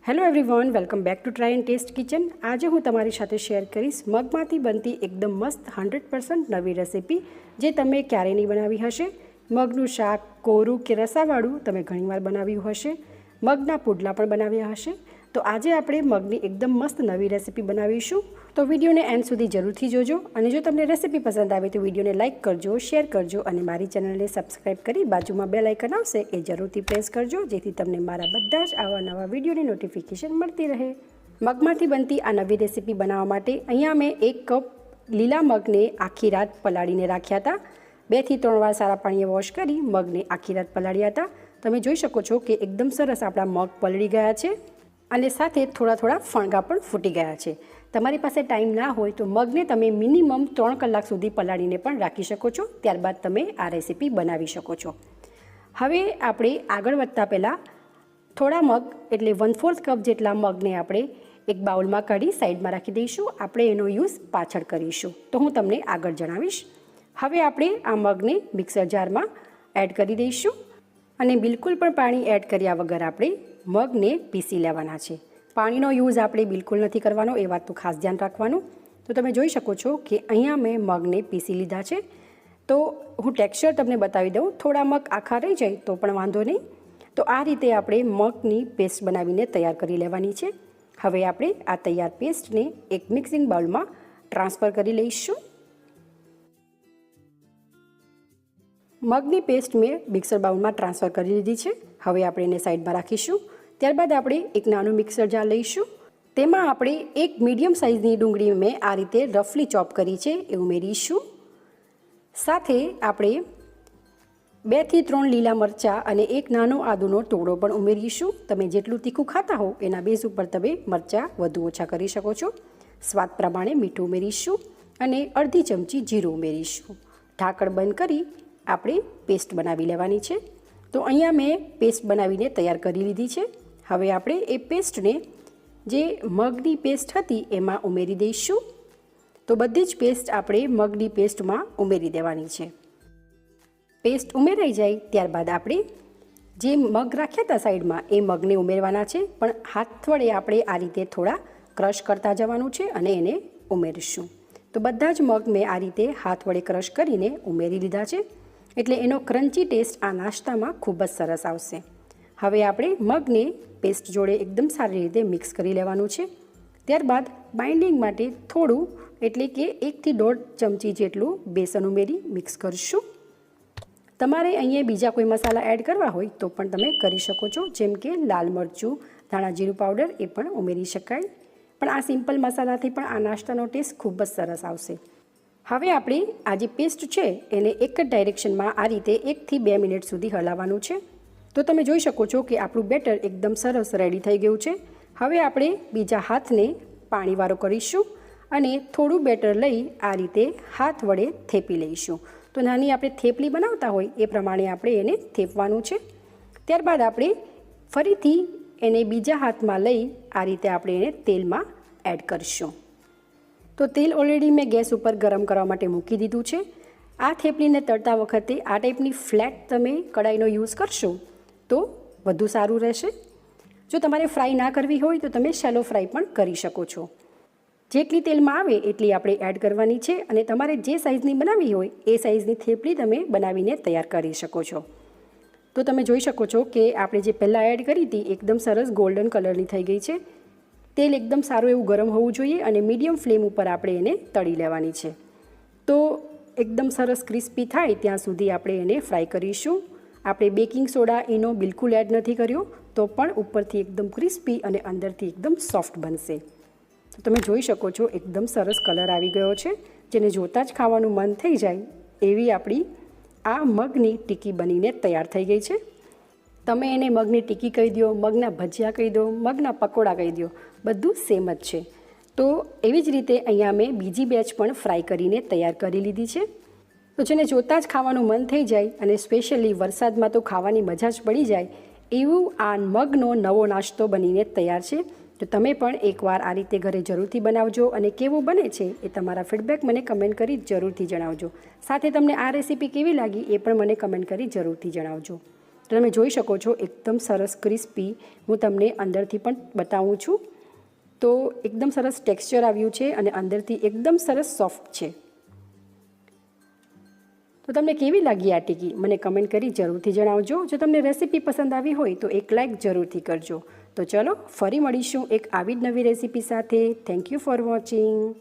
Hello everyone, welcome back to try and test kitchen. આજે હું તમારી સાથે શેર કરીશ મગમાંથી બનતી એકદમ મસ્ત 100% નવી રેસીપી જે તમે ક્યારેય નહીં બનાવી હશે। મગનું શાક, કોરું કે રસાવાળું તમે ઘણીવાર બનાવ્યું હશે, મગના પુડલા પણ બનાવ્યા હશે। તો આજે આપણે મગની એકદમ મસ્ત નવી રેસીપી બનાવીશું। તો વિડીયોને એન્ડ સુધી જરૂરથી જોજો અને જો તમને રેસીપી પસંદ આવે તો વિડીયોને લાઇક કરજો, શેર કરજો અને મારી ચેનલને સબસ્ક્રાઈબ કરી બાજુમાં બેલ આઇકન આવશે એ જરૂરથી પ્રેસ કરજો જેથી તમને મારા બધા જ આવા નવા વિડીયોની નોટિફિકેશન મળતી રહે। મગમાંથી બનતી આ નવી રેસીપી બનાવવા માટે અહીંયા મેં 1 કપ લીલા મગને આખી રાત પલાળીને રાખ્યા હતા। 2 થી 3 વાર સારા પાણીએ વોશ કરી મગને આખી રાત પલાળ્યા હતા। તમે જોઈ શકો છો કે એકદમ સરસ આપણા મગ પલળી ગયા છે અને સાથે થોડા થોડા ફણગા પણ ફૂટી ગયા છે। તમારી પાસે ટાઈમ ના હોય તો મગને તમે મિનિમમ 3 કલાક સુધી પલાળીને પણ રાખી શકો છો, ત્યારબાદ તમે આ રેસીપી બનાવી શકો છો। હવે આપણે આગળ વધતા પહેલાં થોડા મગ એટલે 1/4 કપ જેટલા મગને આપણે એક બાઉલમાં કાઢી સાઈડમાં રાખી દઈશું। આપણે એનો યુઝ પાછળ કરીશું તો હું તમને આગળ જણાવીશ। હવે આપણે આ મગને મિક્સર જારમાં એડ કરી દઈશું અને બિલકુલ પણ પાણી એડ કર્યા વગર આપણે મગને પીસી લેવાના છે। પાણીનો યુઝ આપણે બિલકુલ નથી કરવાનો, એ વાતનું ખાસ ધ્યાન રાખવાનું। તો તમે જોઈ શકો છો કે અહીંયા મેં મગને પીસી લીધા છે। તો હું ટેક્સચર તમને બતાવી દઉં, થોડા મગ આખા રહી જાય તો પણ વાંધો નહીં। તો આ રીતે આપણે મગની પેસ્ટ બનાવીને તૈયાર કરી લેવાની છે। હવે આપણે આ તૈયાર પેસ્ટને એક મિક્સિંગ બાઉલમાં ટ્રાન્સફર કરી લઈશું। મગની પેસ્ટ મેં મિક્સર બાઉલમાં ટ્રાન્સફર કરી લીધી છે। હવે આપણે એને સાઈડમાં રાખીશું। ત્યારબાદ આપણે એક નાનું મિક્સર જાર લઈશું। તેમાં આપણે એક મીડિયમ સાઇઝની ડુંગળી મેં આ રીતે રફલી ચોપ કરી છે એ ઉમેરીશું। સાથે આપણે 2 થી 3 લીલા મરચાં અને એક નાનો આદુનો ટુકડો પણ ઉમેરીશું। તમે જેટલું તીખું ખાતા હો એના બેઝ ઉપર તમે મરચાં વધુ ઓછા કરી શકો છો। સ્વાદ પ્રમાણે મીઠું ઉમેરીશું અને અડધી ચમચી જીરું ઉમેરીશું। ઢાંકણ બંધ કરી આપણે પેસ્ટ બનાવી લેવાની છે। તો અહીંયા મેં પેસ્ટ બનાવીને તૈયાર કરી લીધી છે। હવે આપણે એ પેસ્ટને જે મગની પેસ્ટ હતી એમાં ઉમેરી દઈશું। તો બધી જ પેસ્ટ આપણે મગની પેસ્ટમાં ઉમેરી દેવાની છે। પેસ્ટ ઉમેરાઈ જાય ત્યારબાદ આપણે જે મગ રાખ્યા હતા સાઈડમાં એ મગને ઉમેરવાના છે, પણ હાથ વડે આપણે આ રીતે થોડા ક્રશ કરતા જવાનું છે અને એને ઉમેરીશું। તો બધા જ મગ મેં આ રીતે હાથ વડે ક્રશ કરીને ઉમેરી લીધા છે, એટલે એનો ક્રન્ચી ટેસ્ટ આ નાસ્તામાં ખૂબ જ સરસ આવશે। હવે આપણે મગને પેસ્ટ જોડે એકદમ સારી રીતે મિક્સ કરી લેવાનું છે। ત્યારબાદ બાઇન્ડિંગ માટે થોડું એટલે કે 1 થી 1.5 ચમચી જેટલું બેસન ઉમેરી મિક્સ કરીશું। તમારે અહીંયા બીજા કોઈ મસાલા એડ કરવા હોય તો પણ તમે કરી શકો છો, જેમ કે લાલ મરચું, ધાણા જીરું પાવડર એ પણ ઉમેરી શકાય, પણ આ સિમ્પલ મસાલાથી પણ આ નાસ્તાનો ટેસ્ટ ખૂબ જ સરસ આવશે। હવે આપણે આ જે પેસ્ટ છે એને એક જ ડાયરેક્શનમાં આ રીતે 1 થી 2 મિનિટ સુધી હલાવવાનું છે। તો તમે જોઈ શકો છો કે આપણું બેટર એકદમ સરસ રેડી થઈ ગયું છે। હવે આપણે બીજા હાથને પાણીવાળો કરીશું અને થોડું બેટર લઈ આ રીતે હાથ વડે થેપી લઈશું। તો નાની આપણે થેપલી બનાવતા હોય એ પ્રમાણે આપણે એને થેપવાનું છે। ત્યારબાદ આપણે ફરીથી એને બીજા હાથમાં લઈ આ રીતે આપણે એને તેલમાં એડ કરીશું। તો તેલ ઓલરેડી મેં ગેસ ઉપર ગરમ કરવા માટે મૂકી દીધું છે। આ થેપલીને તળતા વખતે આ ટાઈપની ફ્લેટ તમે કડાઈનો યુઝ કરશો તો વધુ સારું રહેશે। જો તમારે ફ્રાય ના કરવી હોય તો તમે શેલો ફ્રાય પણ કરી શકો છો। જેટલી તેલમાં આવે એટલી આપણે એડ કરવાની છે અને તમારે જે સાઇઝની બનાવવી હોય એ સાઇઝની થેપલી તમે બનાવીને તૈયાર કરી શકો છો। તો તમે જોઈ શકો છો કે આપણે જે પહેલાં એડ કરી હતી એકદમ સરસ ગોલ્ડન કલરની થઈ ગઈ છે। તેલ એકદમ સારું એવું ગરમ હોવું જોઈએ અને મીડિયમ ફ્લેમ ઉપર આપણે એને તળી લેવાની છે। તો એકદમ સરસ ક્રિસ્પી થાય ત્યાં સુધી આપણે એને ફ્રાય કરીશું। આપણે બેકિંગ સોડા એનો બિલકુલ એડ નથી કર્યો તો પણ ઉપરથી એકદમ ક્રિસ્પી અને અંદરથી એકદમ સોફ્ટ બનશે। તો તમે જોઈ શકો છો એકદમ સરસ કલર આવી ગયો છે, જેને જોતાં જ ખાવાનું મન થઈ જાય એવી આપણી આ મગની ટિક્કી બનીને તૈયાર થઈ ગઈ છે। તમે એને મગની ટિક્કી કહી દો, મગના ભજીયા કહી દો, મગના પકોડા કહી દો, બધું સેમ જ છે। તો એવી જ રીતે અહીંયા મેં બીજી બેચ પણ ફ્રાય કરીને તૈયાર કરી લીધી છે। તો જેને જોતાં જ ખાવાનું મન થઈ જાય અને સ્પેશિયલી વરસાદમાં તો ખાવાની મજા જ પડી જાય એવું આ મગનો નવો નાસ્તો બનીને તૈયાર છે। તો તમે પણ એકવાર આ રીતે ઘરે જરૂરથી બનાવજો અને કેવું બને છે એ તમારા ફીડબેક મને કમેન્ટ કરી જરૂરથી જણાવજો। સાથે તમને આ રેસીપી કેવી લાગી એ પણ મને કમેન્ટ કરી જરૂરથી જણાવજો। તમે જોઈ શકો છો એકદમ સરસ ક્રિસ્પી હું તમને અંદરથી પણ બતાવું છું. તો એકદમ સરસ ટેક્સચર આવ્યું છે અને અંદરથી એકદમ સરસ સોફ્ટ છે. તો તમને કેવી લાગી આ ટિક્કી મને કમેન્ટ કરી જરૂરથી જણાવજો. જો તમને રેસીપી પસંદ આવી હોય તો એક લાઇક જરૂરથી કરજો. તો ચલો ફરી મળીશું એક આવી જ નવી રેસીપી સાથે. Thank you for watching.